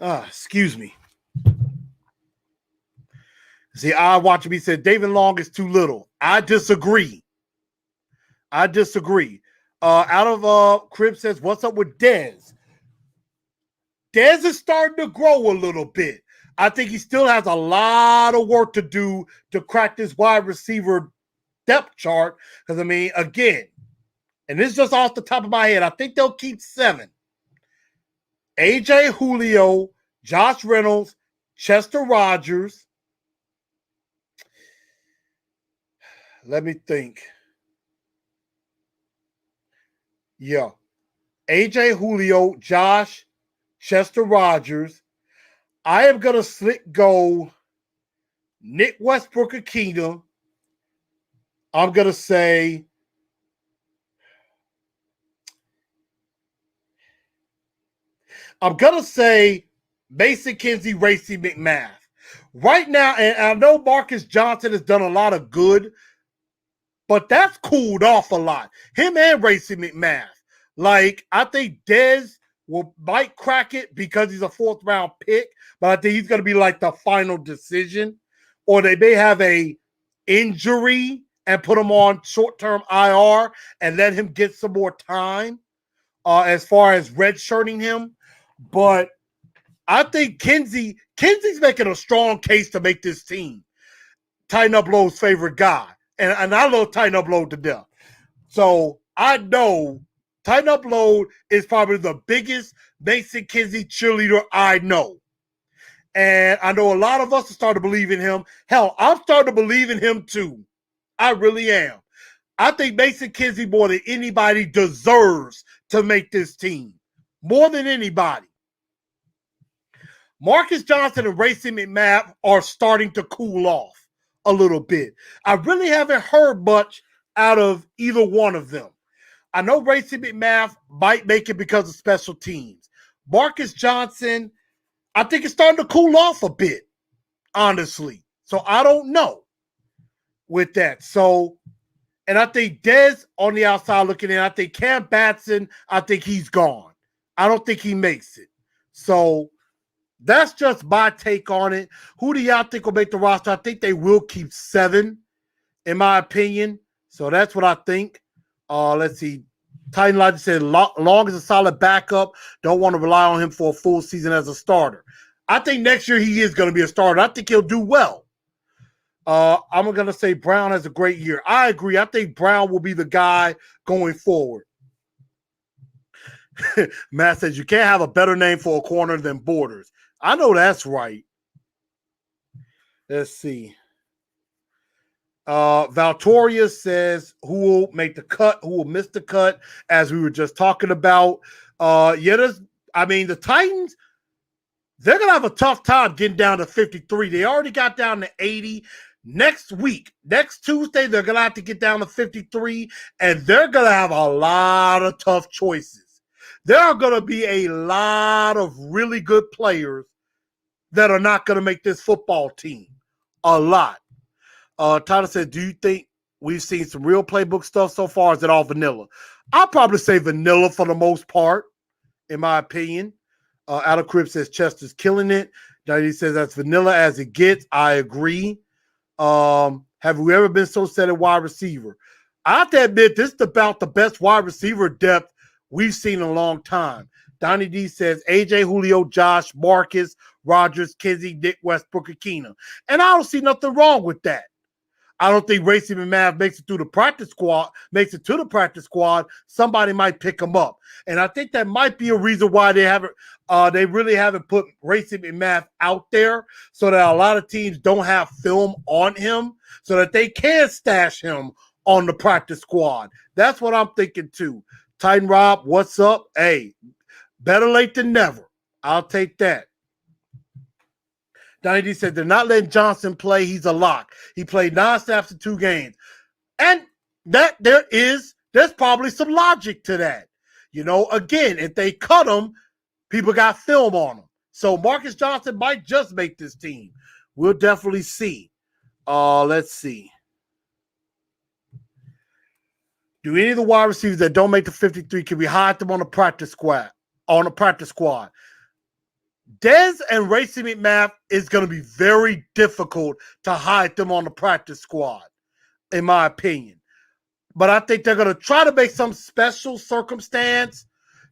Excuse me. See, I watch me said David Long is too little. I disagree. Out of Crib says, what's up with Dez? Dez is starting to grow a little bit. I think he still has a lot of work to do to crack this wide receiver depth chart. Because, I mean, again, and this is just off the top of my head, I think they'll keep 7. AJ Julio, Josh Reynolds, Chester Rogers. Let me think. Yeah. AJ Julio, Josh, Chester Rogers. I am going to go Nick Westbrook of Kingdom. I'm going to say Mason Kinsey, Racey McMath. Right now, and I know Marcus Johnson has done a lot of good, but that's cooled off a lot. Him and Racey McMath. Like, I think Dez might crack it because he's a 4th-round pick, but I think he's going to be like the final decision. Or they may have a injury and put him on short-term IR and let him get some more time as far as redshirting him. But I think Kinsey's making a strong case to make this team. Tighten Up Low's favorite guy. And I love Tighten Up Low to death. So I know Tighten Up Low is probably the biggest Mason Kinsey cheerleader I know. And I know a lot of us are starting to believe in him. Hell, I'm starting to believe in him too. I really am. I think Mason Kinsey more than anybody deserves to make this team. More than anybody. Marcus Johnson and Racey McMath are starting to cool off a little bit. I really haven't heard much out of either one of them. I know Racey McMath might make it because of special teams. Marcus Johnson, I think it's starting to cool off a bit, honestly. So I don't know with that. So, and I think Dez on the outside looking in, I think Cam Batson, I think he's gone. I don't think he makes it. So that's just my take on it. Who do y'all think will make the roster? I think they will keep 7, in my opinion. So that's what I think. Let's see. Titan Logic said, Long is a solid backup. Don't want to rely on him for a full season as a starter. I think next year he is going to be a starter. I think he'll do well. I'm going to say Brown has a great year. I agree. I think Brown will be the guy going forward. Matt says, you can't have a better name for a corner than Borders. I know that's right. Let's see. Valtoria says, who will make the cut, who will miss the cut, as we were just talking about. The Titans, they're going to have a tough time getting down to 53. They already got down to 80. Next Tuesday, they're going to have to get down to 53, and they're going to have a lot of tough choices. There are going to be a lot of really good players that are not going to make this football team. A lot. Tyler said, do you think we've seen some real playbook stuff so far? Or is it all vanilla? I'll probably say vanilla for the most part. in my opinion. Out of Crib says Chester's killing it. He says that's vanilla as it gets. I agree. Have we ever been so set at wide receiver? I have to admit, this is about the best wide receiver depth we've seen in a long time. Donnie D says AJ, Julio, Josh, Marcus, Rogers, Kizzy, Nick Westbrook, and Keenum. And I don't see nothing wrong with that. I don't think Racing and Mav makes it to the practice squad. Somebody might pick him up. And I think that might be a reason why they really haven't put Racing and Mav out there, so that a lot of teams don't have film on him so that they can stash him on the practice squad. That's what I'm thinking too. Titan Rob, what's up? Hey, better late than never. I'll take that. Donnie D said they're not letting Johnson play. He's a lock. He played 9 snaps in 2 games. And that there's probably some logic to that. You know, again, if they cut him, people got film on him. So Marcus Johnson might just make this team. We'll definitely see. Let's see. Do any of the wide receivers that don't make the 53, can we hide them on the practice squad? Dez and Racing McMath is going to be very difficult to hide them on the practice squad, in my opinion. But I think they're going to try to make some special circumstance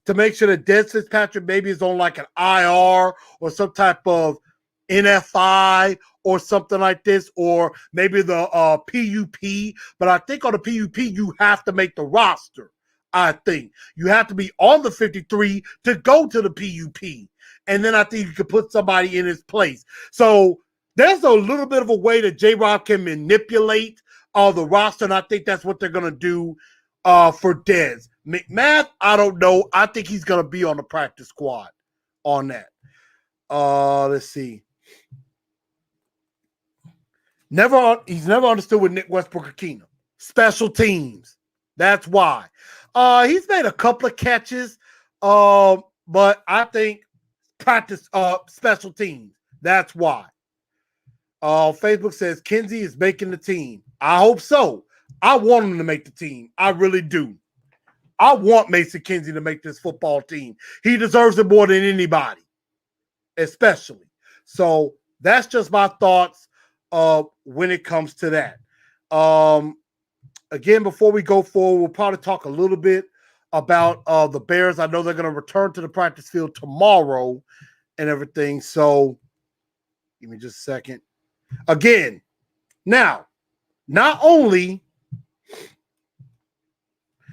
to make sure that Dez Fitzpatrick maybe is on like an IR or some type of NFI or something like this, or maybe the PUP. But I think on the PUP, you have to make the roster. I think you have to be on the 53 to go to the PUP. And then I think you could put somebody in his place. So there's a little bit of a way that J-Rob can manipulate the roster, and I think that's what they're going to do for Dez. McMath, I don't know. I think he's going to be on the practice squad on that. Let's see. He's never understood with Nick Westbrook or Keenum. Special teams. That's why. He's made a couple of catches, but I think practice special teams. That's why. Facebook says Kinsey is making the team. I hope so. I want him to make the team. I really do. I want Mason Kinsey to make this football team. He deserves it more than anybody, especially. So that's just my thoughts when it comes to that. Again, before we go forward, we'll probably talk a little bit about the Bears. I know they're going to return to the practice field tomorrow and everything. So give me just a second. Again, now, not only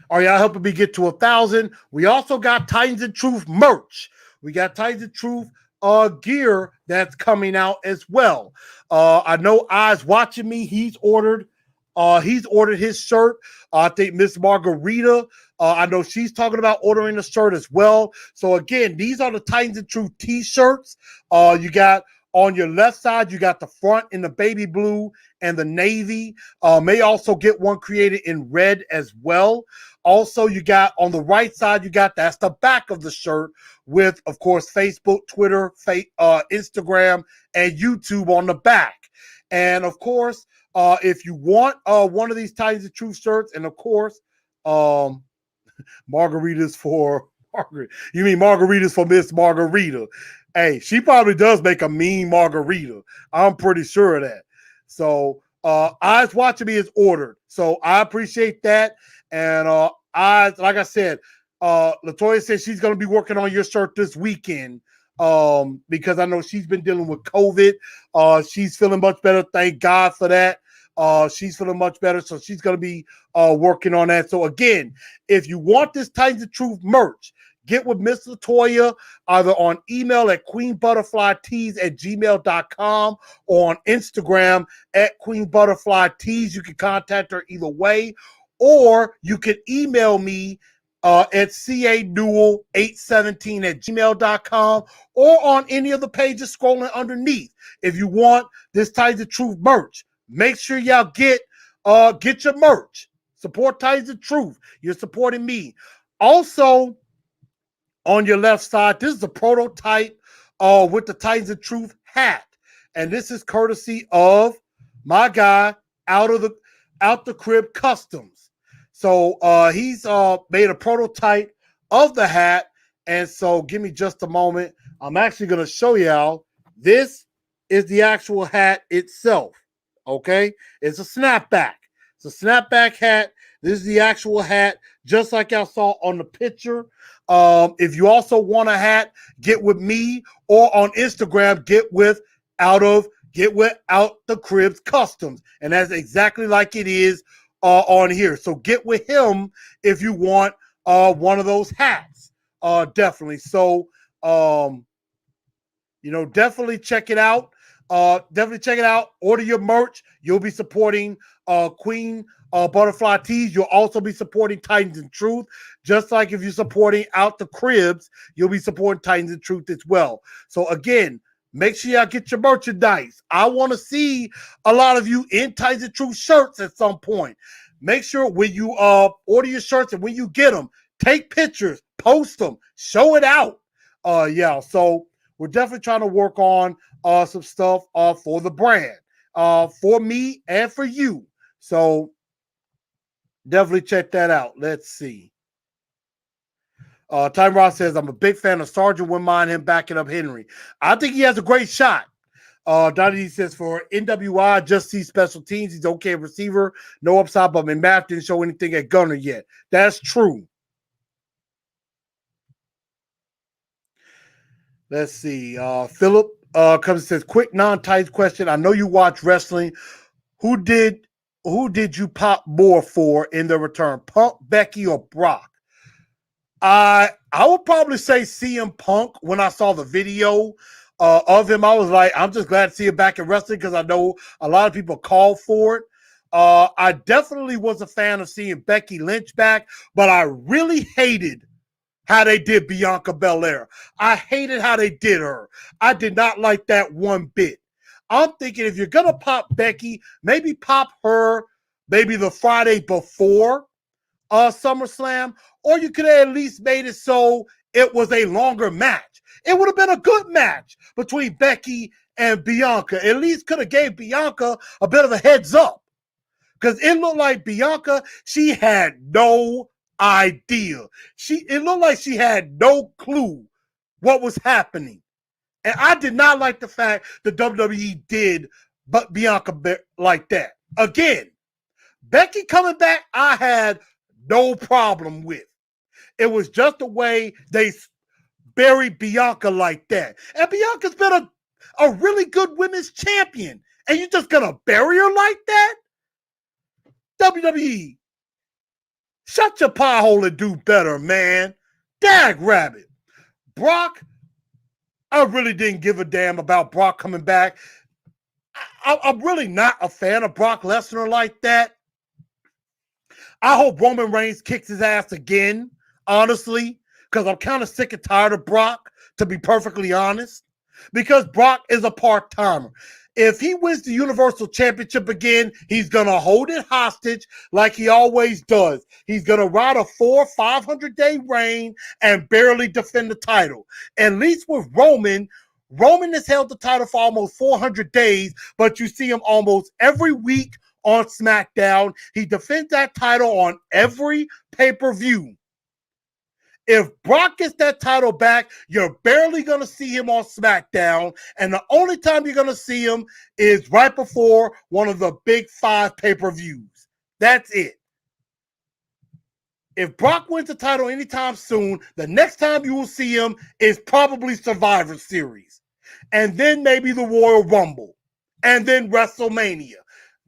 are y'all helping me get to 1,000, we also got Titans and Truth merch. We got Titans and Truth gear that's coming out as well. I know Eyes watching me. He's ordered his shirt. I think Miss Margarita, I know she's talking about ordering a shirt as well. So again, these are the Titans and Truth t-shirts. You got on your left side, you got the front in the baby blue and the navy. May also get one created in red as well. Also, you got on the right side, that's the back of the shirt with, of course, Facebook, Twitter, Instagram, and YouTube on the back. And of course, if you want one of these Titans of Truth shirts, and of course, margaritas for Margaret. You mean margaritas for Miss Margarita? Hey, she probably does make a mean margarita. I'm pretty sure of that. So, Eyes watching me is ordered. So I appreciate that. And Eyes, like I said, Latoya said she's going to be working on your shirt this weekend. Because I know she's been dealing with COVID. She's feeling much better. Thank God for that. She's feeling much better, so she's going to be working on that. So again, if you want this Titans of Truth merch, get with Miss Latoya either on email at queenbutterflytees@gmail.com or on Instagram at queenbutterflytees. You can contact her either way, or you can email me at canewell817@gmail.com or on any of the pages scrolling underneath. If you want this Titans of Truth merch, make sure y'all get your merch. Support Titans of Truth. You're supporting me. Also, on your left side, this is a prototype with the Titans of Truth hat. And this is courtesy of my guy, Out the Crib Customs. So he's made a prototype of the hat, And so give me just a moment. I'm actually going to show y'all. This is the actual hat itself. Okay. It's a snapback. It's a snapback hat. This is the actual hat, just like y'all saw on the picture. If you also want a hat, get with me, or on Instagram, get with Out the Cribs Customs. And that's exactly like it is on here. So get with him if you want one of those hats. Definitely. So definitely check it out. Definitely check it out. Order your merch. You'll be supporting Queen Butterfly Tees. You'll also be supporting Titans and Truth. Just like if you're supporting Out the Cribs, you'll be supporting Titans and Truth as well. So again, make sure y'all get your merchandise. I want to see a lot of you in Titans and Truth shirts at some point. Make sure when you order your shirts and when you get them, take pictures, post them, show it out. So we're definitely trying to work on some stuff for the brand, for me and for you. So definitely check that out. Let's see. Time Ross says, I'm a big fan of Sergeant. Wouldn't mind him backing up Henry. I think he has a great shot. Donnie says, for NWI, just see special teams. He's okay receiver. No upside, but Math didn't show anything at gunner yet. That's true. Let's see. Philip comes and says, quick non-Titans question. I know you watch wrestling. Who did you pop more for in the return? Punk, Becky, or Brock? I would probably say CM Punk. When I saw the video of him, I was like, I'm just glad to see him back in wrestling because I know a lot of people called for it. I definitely was a fan of seeing Becky Lynch back, but I really hated how they did Bianca Belair. I hated how they did her. I did not like that one bit. I'm thinking if you're going to pop Becky, maybe pop her maybe the Friday before SummerSlam, or you could have at least made it so it was a longer match. It would have been a good match between Becky and Bianca. At least could have gave Bianca a bit of a heads up because it looked like Bianca, she had no idea. It looked like she had no clue what was happening. And I did not like the fact that WWE did but Bianca like that. Again, Becky coming back, I had no problem with. It was just the way they buried Bianca like that. And Bianca's been a really good women's champion. And you're just going to bury her like that? WWE, shut your pie hole and do better, man. Dag rabbit. Brock, I really didn't give a damn about Brock coming back. I'm really not a fan of Brock Lesnar like that. I hope Roman Reigns kicks his ass again, honestly, because I'm kind of sick and tired of Brock, to be perfectly honest, because Brock is a part-timer. If he wins the Universal Championship again, he's going to hold it hostage like he always does. He's going to ride a 500-day reign and barely defend the title. At least with Roman has held the title for almost 400 days, but you see him almost every week on SmackDown. He defends that title on every pay-per-view. If Brock gets that title back, you're barely going to see him on SmackDown, and the only time you're going to see him is right before one of the big 5 pay-per-views. That's it. If Brock wins the title anytime soon, the next time you will see him is probably Survivor Series, and then maybe the Royal Rumble, and then WrestleMania.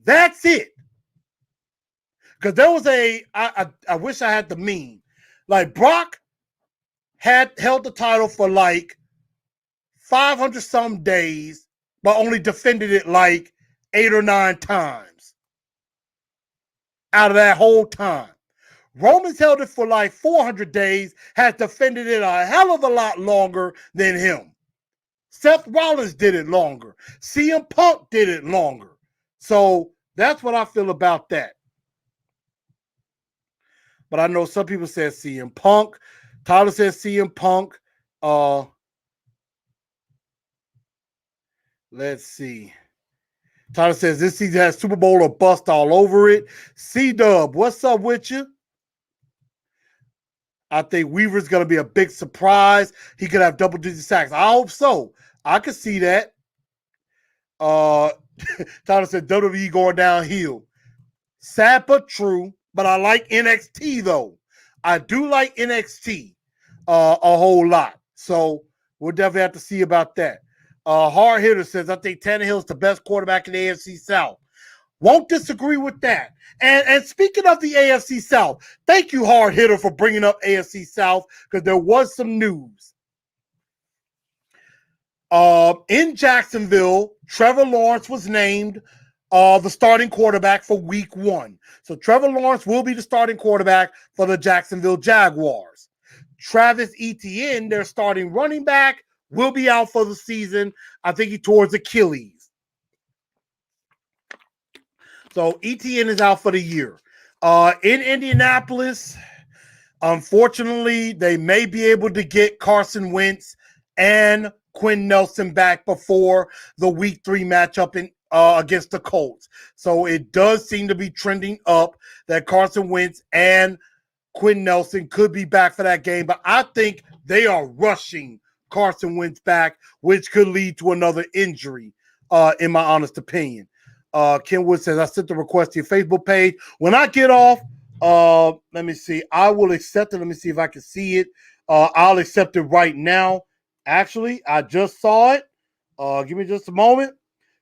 That's it. Because there was I wish I had the meme. Like, Brock had held the title for like 500 some days, but only defended it like 8 or 9 times out of that whole time. Roman's held it for like 400 days, has defended it a hell of a lot longer than him. Seth Rollins did it longer. CM Punk did it longer. So that's what I feel about that. But I know some people said CM Punk. Tyler says CM Punk. Let's see. Tyler says this season has Super Bowl or bust all over it. C-Dub, what's up with you? I think Weaver's going to be a big surprise. He could have double-digit sacks. I hope so. I could see that. Tyler said WWE going downhill. Sad but true, but I like NXT, though. I do like NXT a whole lot. So we'll definitely have to see about that. Hard Hitter says, I think Tannehill's the best quarterback in the AFC South. Won't disagree with that. And speaking of the AFC South, thank you, Hard Hitter, for bringing up AFC South, because there was some news. In Jacksonville, Trevor Lawrence was named the starting quarterback for week 1. So Trevor Lawrence will be the starting quarterback for the Jacksonville Jaguars. Travis Etienne, their starting running back, will be out for the season. I think he tore his Achilles. So Etienne is out for the year. In Indianapolis, unfortunately, they may be able to get Carson Wentz and Quinn Nelson back before the week 3 matchup against the Colts. So it does seem to be trending up that Carson Wentz and Quinn Nelson could be back for that game. But I think they are rushing Carson Wentz back, which could lead to another injury, in my honest opinion. Kenwood says, I sent the request to your Facebook page. When I get off, let me see. I will accept it. Let me see if I can see it. I'll accept it right now. Actually, I just saw it. Give me just a moment.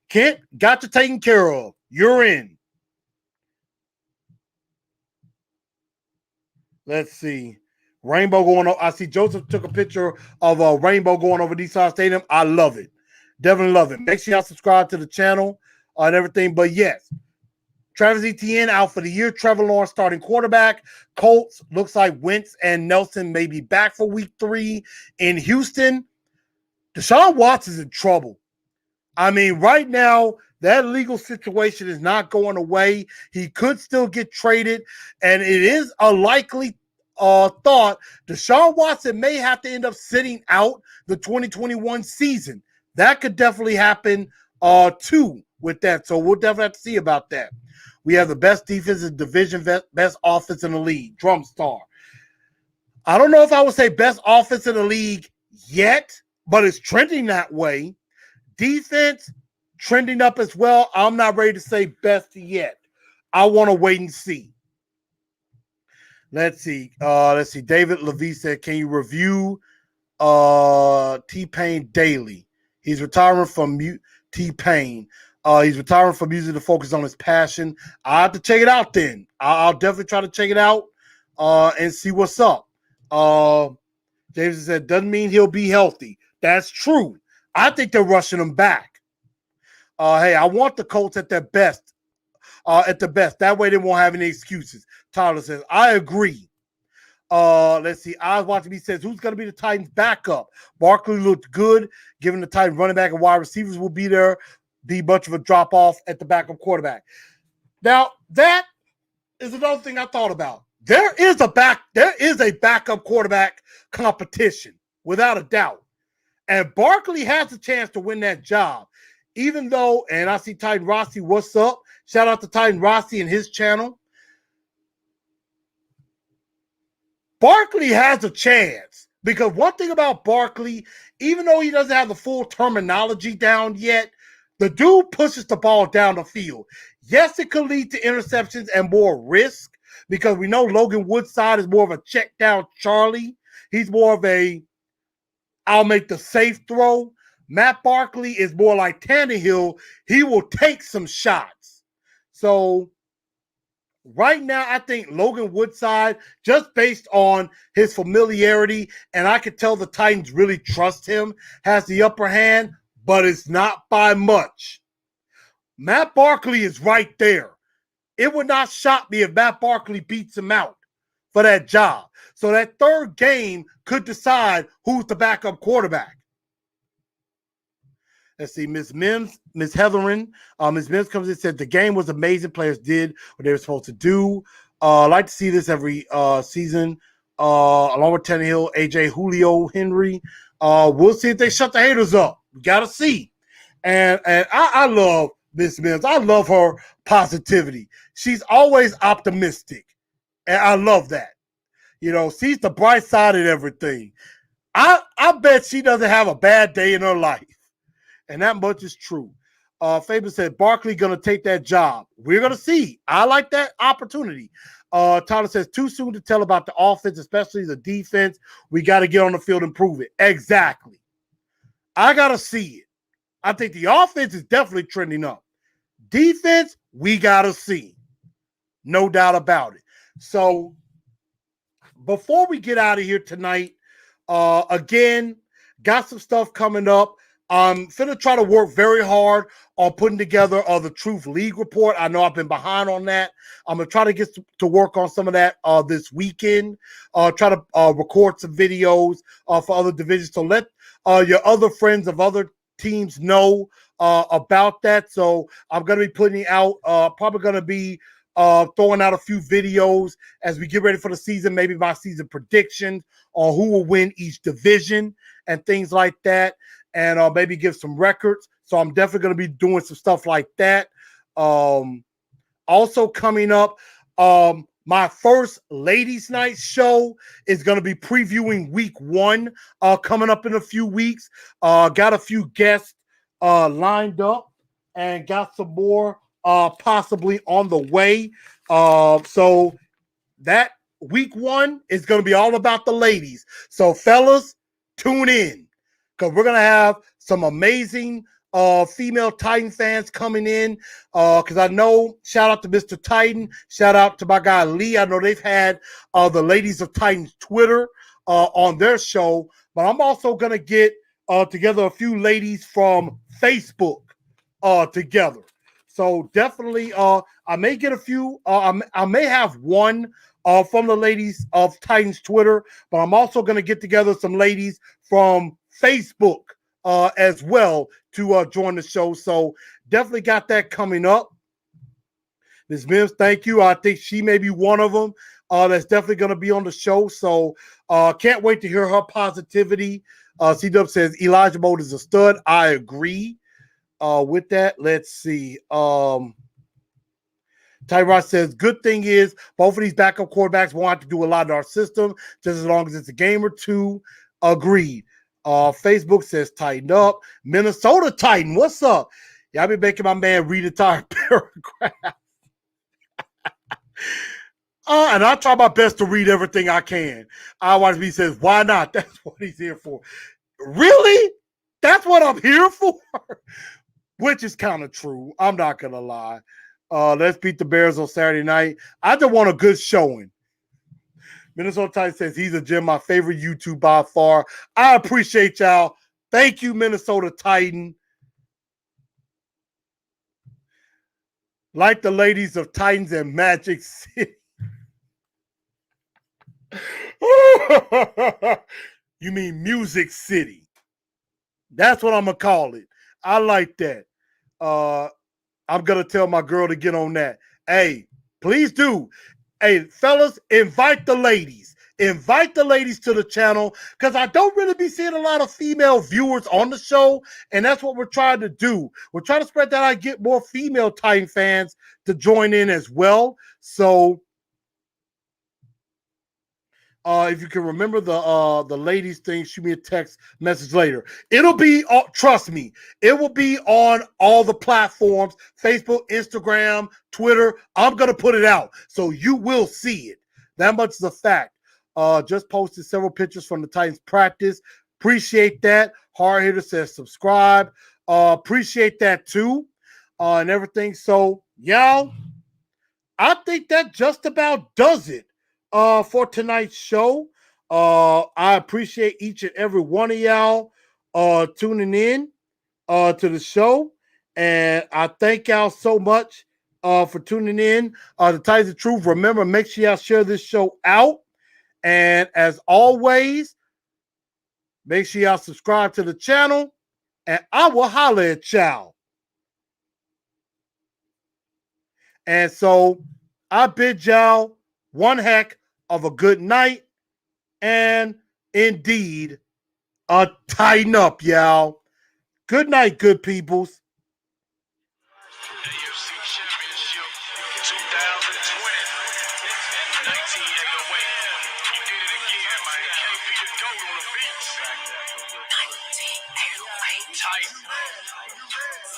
Kent, got you taken care of. You're in. Let's see. Rainbow going on. I see Joseph took a picture of a rainbow going over Nissan Stadium. I love it. Definitely love it. Make sure y'all subscribe to the channel and everything. But yes, Travis Etienne out for the year. Trevor Lawrence starting quarterback. Colts, looks like Wentz and Nelson may be back for week 3. In Houston, Deshaun Watson's in trouble. I mean, right now, that legal situation is not going away. He could still get traded, and it is a likely thought Deshaun Watson may have to end up sitting out the 2021 season. That could definitely happen too with that. So we'll definitely have to see about that. We have the best defensive division, best offense in the league. Drum star. I don't know if I would say best offense in the league yet, but it's trending that way. Defense trending up as well. I'm not ready to say best yet. I want to wait and see. Let's see. David Levy said, can you review T-Pain daily? He's retiring from T-Pain. He's retiring from music to focus on his passion. I have to check it out then. I'll definitely try to check it out and see what's up. James said, doesn't mean he'll be healthy. That's true. I think they're rushing him back. Hey, I want the Colts at their best. At the best. That way they won't have any excuses. Tyler says, I agree. Let's see. I was watching. He says, who's going to be the Titans' backup? Barkley looked good. Given the Titans running back and wide receivers will be there, be much of a drop off at the backup quarterback. Now, that is another thing I thought about. There is a backup quarterback competition, without a doubt. And Barkley has a chance to win that job. Even though, and I see Titan Rossi, what's up? Shout out to Titan Rossi and his channel. Barkley has a chance. Because one thing about Barkley, even though he doesn't have the full terminology down yet, the dude pushes the ball down the field. Yes, it could lead to interceptions and more risk, because we know Logan Woodside is more of a check down Charlie. He's more of a, I'll make the safe throw. Matt Barkley is more like Tannehill. He will take some shots. So right now, I think Logan Woodside, just based on his familiarity, and I could tell the Titans really trust him, has the upper hand, but it's not by much. Matt Barkley is right there. It would not shock me if Matt Barkley beats him out for that job. So that third game could decide who's the backup quarterback. Let's see, Miss Heatherin. Miss Mims comes in and said the game was amazing. Players did what they were supposed to do. I like to see this every season, along with Tannehill, AJ, Julio, Henry. We'll see if they shut the haters up. We got to see. And I love Miss Mims. I love her positivity. She's always optimistic, and I love that. sees the bright side of everything. I bet she doesn't have a bad day in her life. And that much is true. Fabian said, Barkley going to take that job. We're going to see. I like that opportunity. Tyler says, too soon to tell about the offense, especially the defense. We got to get on the field and prove it. Exactly. I got to see it. I think the offense is definitely trending up. Defense, we got to see. No doubt about it. So before we get out of here tonight, again, got some stuff coming up. I'm finna try to work very hard on putting together the Truth League report. I know I've been behind on that. I'm gonna try to get to work on some of that this weekend. Try to record some videos for other divisions. So let your other friends of other teams know about that. So I'm gonna be putting out. Probably gonna be throwing out a few videos as we get ready for the season. Maybe my season predictions on who will win each division and things like that. And maybe give some records. So I'm definitely going to be doing some stuff like that. Also coming up, my first ladies' night show is going to be previewing week 1 coming up in a few weeks. Got a few guests lined up and got some more possibly on the way. So that week 1 is going to be all about the ladies. So fellas, tune in. Because we're going to have some amazing female Titan fans coming in. Because I know, shout out to Mr. Titan. Shout out to my guy Lee. I know they've had the Ladies of Titans Twitter on their show. But I'm also going to get together a few ladies from Facebook together. So definitely, I may get a few. I may have one from the Ladies of Titans Twitter. But I'm also going to get together some ladies from Facebook as well to join the show. So definitely got that coming up. Ms. Mims, thank you. I think she may be one of them that's definitely going to be on the show. So can't wait to hear her positivity. C-Dub says Elijah Mode is a stud. I agree with that. Let's see. Tyrod says, good thing is both of these backup quarterbacks won't have to do a lot in our system, just as long as it's a game or two. Agreed. Facebook says tighten up. Minnesota Titan, what's up? Y'all been making my man read entire paragraph. And I try my best to read everything I can. IYB says, why not? That's what he's here for. Really? That's what I'm here for? Which is kind of true. I'm not going to lie. Let's beat the Bears on Saturday night. I just want a good showing. Minnesota Titan says he's a gem, my favorite YouTube by far. I appreciate y'all. Thank you, Minnesota Titan. Like the ladies of Titans and Magic City. You mean Music City. That's what I'm going to call it. I like that. I'm going to tell my girl to get on that. Hey, please do. Hey, fellas, invite the ladies. Invite the ladies to the channel because I don't really be seeing a lot of female viewers on the show, and that's what we're trying to do. We're trying to spread that out, get more female Titan fans to join in as well. So if you can remember the ladies thing, shoot me a text message later. It'll be, trust me, it will be on all the platforms, Facebook, Instagram, Twitter. I'm going to put it out, so you will see it. That much is a fact. Just posted several pictures from the Titans practice. Appreciate that. Hard Hitter says subscribe. Appreciate that too, and everything. So, y'all, I think that just about does it for tonight's show. I appreciate each and every one of y'all tuning in to the show. And I thank y'all so much for tuning in. The Titans of Truth. Remember, make sure y'all share this show out. And as always, make sure y'all subscribe to the channel. And I will holler at y'all. And so I bid y'all one heck of a good night and indeed a tighten up, y'all. Good night, good peoples. AFC Championship 2020, 19 8 away. You did on the beach. 1908. Titan.